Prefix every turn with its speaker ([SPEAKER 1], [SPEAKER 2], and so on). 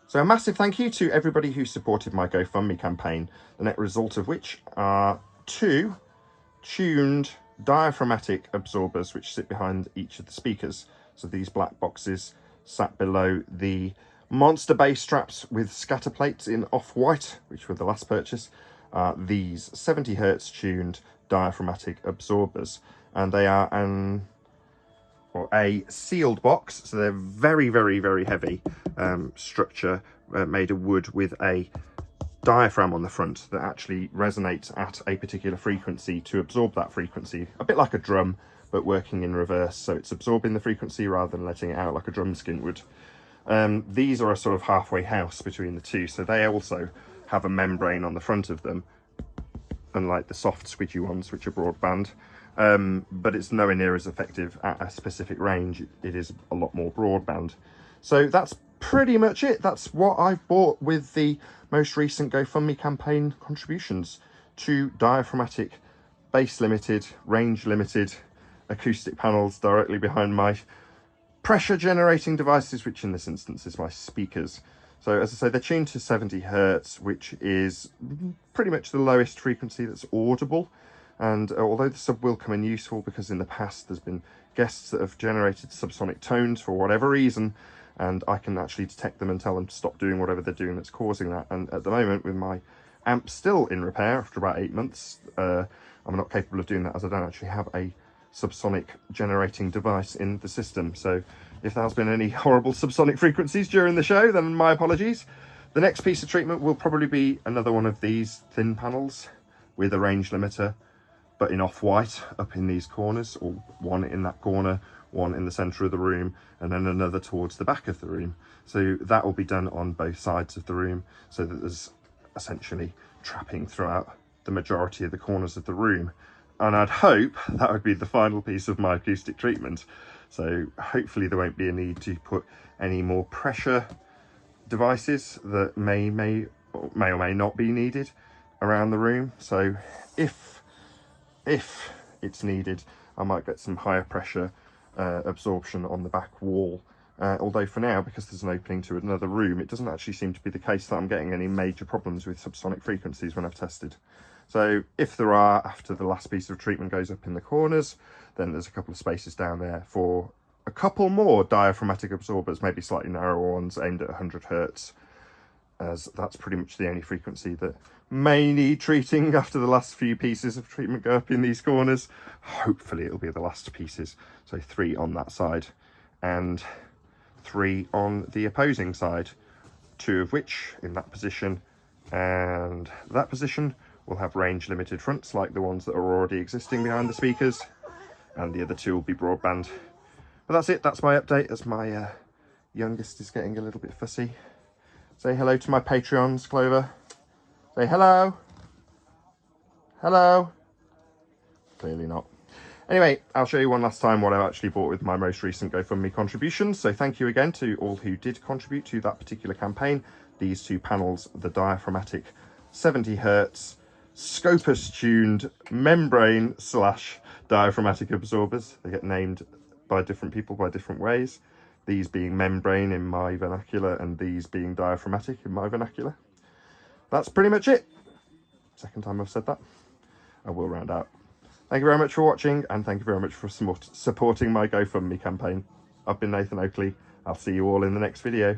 [SPEAKER 1] So a massive thank you to everybody who supported my GoFundMe campaign, the net result of which are 2 tuned diaphragmatic absorbers which sit behind each of the speakers. So these black boxes sat below the monster bass straps with scatter plates in off-white, which were the last purchase, are these 70 Hz tuned diaphragmatic absorbers, and they are a sealed box, so they're very, very, very heavy structure made of wood with a diaphragm on the front that actually resonates at a particular frequency to absorb that frequency, a bit like a drum but working in reverse, so it's absorbing the frequency rather than letting it out like a drum skin would. These are a sort of halfway house between the two, so they also have a membrane on the front of them, unlike the soft squidgy ones which are broadband. But it's nowhere near as effective at a specific range. It is a lot more broadband. So that's pretty much it. That's what I've bought with the most recent GoFundMe campaign contributions. 2 diaphragmatic, bass limited, range limited acoustic panels directly behind my pressure generating devices, which in this instance is my speakers. So as I say, they're tuned to 70 Hz, which is pretty much the lowest frequency that's audible. And although the sub will come in useful, because in the past there's been guests that have generated subsonic tones for whatever reason, and I can actually detect them and tell them to stop doing whatever they're doing that's causing that. And at the moment, with my amp still in repair after about 8 months, I'm not capable of doing that, as I don't actually have a subsonic generating device in the system. So if there's been any horrible subsonic frequencies during the show, then my apologies. The next piece of treatment will probably be another one of these thin panels with a range limiter, but in off-white up in these corners, or one in that corner, one in the center of the room, and then another towards the back of the room. So that will be done on both sides of the room, so that there's essentially trapping throughout the majority of the corners of the room. And I'd hope that would be the final piece of my acoustic treatment. So hopefully there won't be a need to put any more pressure devices that may or may not be needed around the room. So if it's needed, I might get some higher pressure absorption on the back wall. Although for now, because there's an opening to another room, it doesn't actually seem to be the case that I'm getting any major problems with subsonic frequencies when I've tested. So if there are, after the last piece of treatment goes up in the corners, then there's a couple of spaces down there for a couple more diaphragmatic absorbers, maybe slightly narrower ones aimed at 100 Hz, as that's pretty much the only frequency that may need treating after the last few pieces of treatment go up in these corners. Hopefully it'll be the last pieces. So 3 on that side and 3 on the opposing side, 2 of which in that position and that position will have range limited fronts like the ones that are already existing behind the speakers, and the other 2 will be broadband. But that's it, that's my update, as my youngest is getting a little bit fussy. Say hello to my Patreons, Clover. Say hello. Hello. Clearly not. Anyway, I'll show you one last time what I've actually bought with my most recent GoFundMe contributions. So thank you again to all who did contribute to that particular campaign. These 2 panels, the diaphragmatic 70 Hz Scopus tuned membrane / diaphragmatic absorbers. They get named by different people by different ways. These being membrane in my vernacular, and these being diaphragmatic in my vernacular. That's pretty much it. Second time I've said that. I will round out. Thank you very much for watching, and thank you very much for supporting my GoFundMe campaign. I've been Nathan Oakley. I'll see you all in the next video.